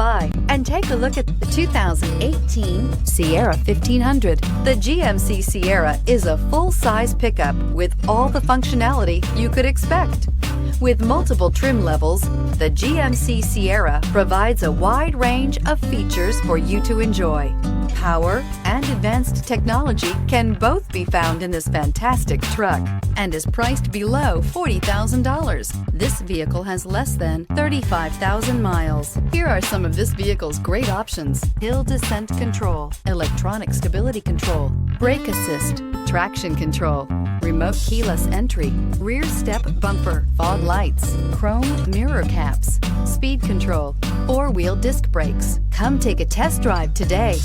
by and take a look at the 2018 Sierra 1500. The GMC Sierra is a full-size pickup with all the functionality you could expect. With multiple trim levels, the GMC Sierra provides a wide range of features for you to enjoy. Power and advanced technology can both be found in this fantastic truck and is priced below $40,000. This vehicle has less than 35,000 miles. Here are some of this vehicle's great options: hill descent control, electronic stability control, brake assist, traction control, remote keyless entry, rear step bumper, fog lights, chrome mirror caps, speed control, four-wheel disc brakes. Come take a test drive today.